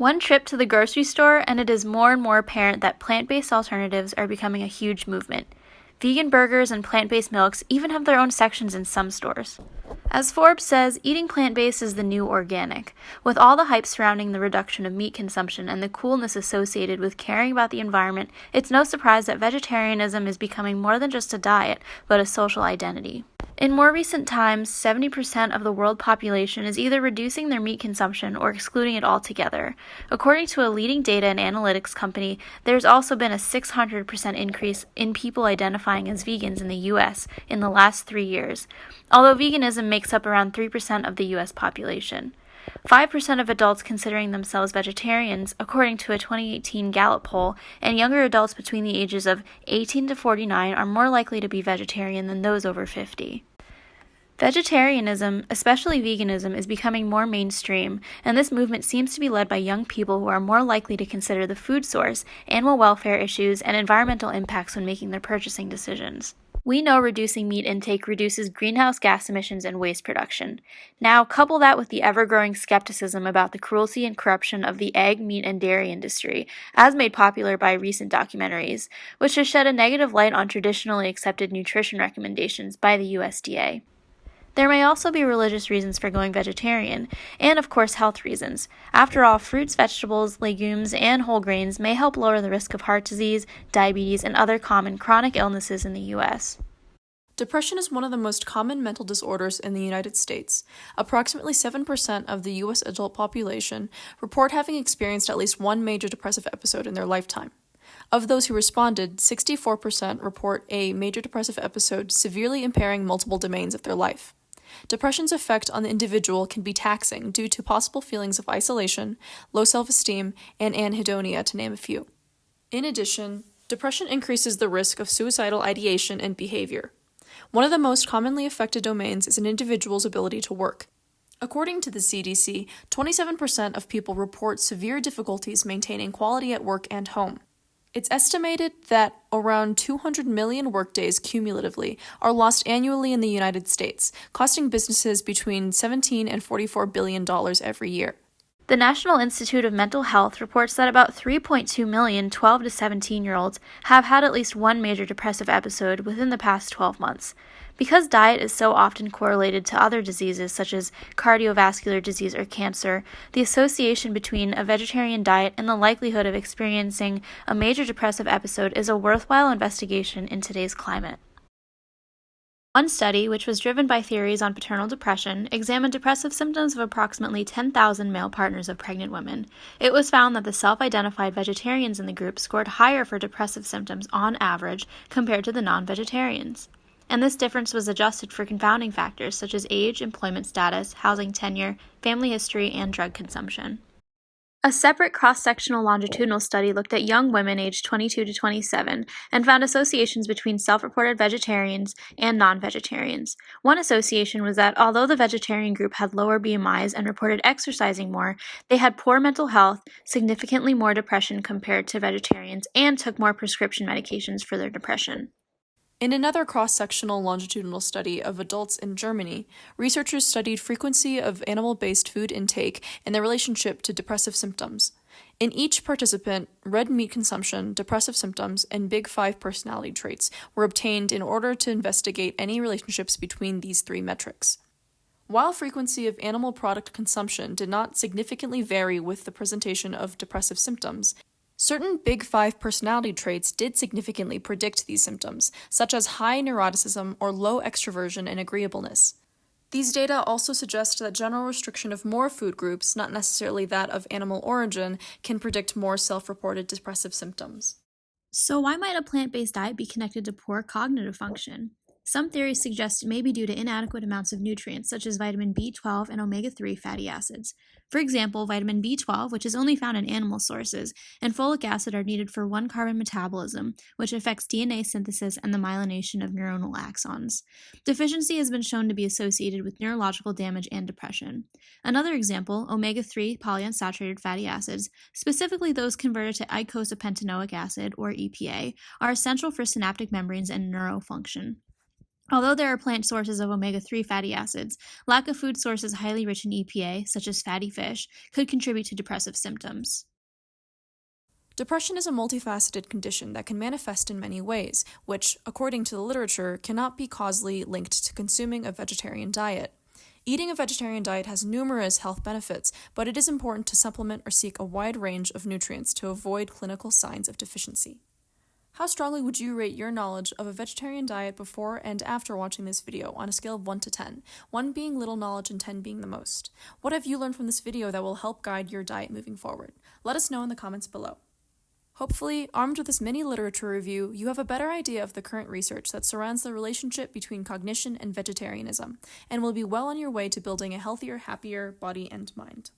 One trip to the grocery store, and it is more and more apparent that plant-based alternatives are becoming a huge movement. Vegan burgers and plant-based milks even have their own sections in some stores. As Forbes says, eating plant-based is the new organic. With all the hype surrounding the reduction of meat consumption and the coolness associated with caring about the environment, it's no surprise that vegetarianism is becoming more than just a diet, but a social identity. In more recent times, 70% of the world population is either reducing their meat consumption or excluding it altogether. According to a leading data and analytics company, there's also been a 600% increase in people identifying as vegans in the U.S. in the last 3 years, although veganism makes up around 3% of the U.S. population. 5% of adults considering themselves vegetarians, according to a 2018 Gallup poll, and younger adults between the ages of 18 to 49 are more likely to be vegetarian than those over 50. Vegetarianism, especially veganism, is becoming more mainstream, and this movement seems to be led by young people who are more likely to consider the food source, animal welfare issues, and environmental impacts when making their purchasing decisions. We know reducing meat intake reduces greenhouse gas emissions and waste production. Now, couple that with the ever-growing skepticism about the cruelty and corruption of the egg, meat, and dairy industry, as made popular by recent documentaries, which has shed a negative light on traditionally accepted nutrition recommendations by the USDA. There may also be religious reasons for going vegetarian, and of course health reasons. After all, fruits, vegetables, legumes, and whole grains may help lower the risk of heart disease, diabetes, and other common chronic illnesses in the U.S. Depression is one of the most common mental disorders in the United States. Approximately 7% of the U.S. adult population report having experienced at least one major depressive episode in their lifetime. Of those who responded, 64% report a major depressive episode severely impairing multiple domains of their life. Depression's effect on the individual can be taxing due to possible feelings of isolation, low self-esteem, and anhedonia, to name a few. In addition, depression increases the risk of suicidal ideation and behavior. One of the most commonly affected domains is an individual's ability to work. According to the CDC, 27% of people report severe difficulties maintaining quality at work and home. It's estimated that around 200 million workdays cumulatively are lost annually in the United States, costing businesses between $17 and $44 billion every year. The National Institute of Mental Health reports that about 3.2 million 12 to 17-year-olds have had at least one major depressive episode within the past 12 months. Because diet is so often correlated to other diseases such as cardiovascular disease or cancer, the association between a vegetarian diet and the likelihood of experiencing a major depressive episode is a worthwhile investigation in today's climate. One study, which was driven by theories on paternal depression, examined depressive symptoms of approximately 10,000 male partners of pregnant women. It was found that the self-identified vegetarians in the group scored higher for depressive symptoms on average compared to the non-vegetarians. And this difference was adjusted for confounding factors such as age, employment status, housing tenure, family history, and drug consumption. A separate cross-sectional longitudinal study looked at young women aged 22 to 27 and found associations between self-reported vegetarians and non-vegetarians. One association was that although the vegetarian group had lower BMIs and reported exercising more, they had poor mental health, significantly more depression compared to vegetarians, and took more prescription medications for their depression. In another cross-sectional longitudinal study of adults in Germany, researchers studied frequency of animal-based food intake and their relationship to depressive symptoms. In each participant, red meat consumption, depressive symptoms, and Big Five personality traits were obtained in order to investigate any relationships between these three metrics. While frequency of animal product consumption did not significantly vary with the presentation of depressive symptoms, certain Big Five personality traits did significantly predict these symptoms, such as high neuroticism or low extroversion and agreeableness. These data also suggest that general restriction of more food groups, not necessarily that of animal origin, can predict more self-reported depressive symptoms. So why might a plant-based diet be connected to poor cognitive function? Some theories suggest it may be due to inadequate amounts of nutrients such as vitamin B12 and omega-3 fatty acids. For example, vitamin B12, which is only found in animal sources, and folic acid are needed for 1-carbon metabolism, which affects DNA synthesis and the myelination of neuronal axons. Deficiency has been shown to be associated with neurological damage and depression. Another example, omega-3 polyunsaturated fatty acids, specifically those converted to eicosapentaenoic acid, or EPA, are essential for synaptic membranes and neurofunction. Although there are plant sources of omega-3 fatty acids, lack of food sources highly rich in EPA, such as fatty fish, could contribute to depressive symptoms. Depression is a multifaceted condition that can manifest in many ways, which, according to the literature, cannot be causally linked to consuming a vegetarian diet. Eating a vegetarian diet has numerous health benefits, but it is important to supplement or seek a wide range of nutrients to avoid clinical signs of deficiency. How strongly would you rate your knowledge of a vegetarian diet before and after watching this video on a scale of 1 to 10, 1 being little knowledge and 10 being the most? What have you learned from this video that will help guide your diet moving forward? Let us know in the comments below. Hopefully, armed with this mini literature review, you have a better idea of the current research that surrounds the relationship between cognition and vegetarianism, and will be well on your way to building a healthier, happier body and mind.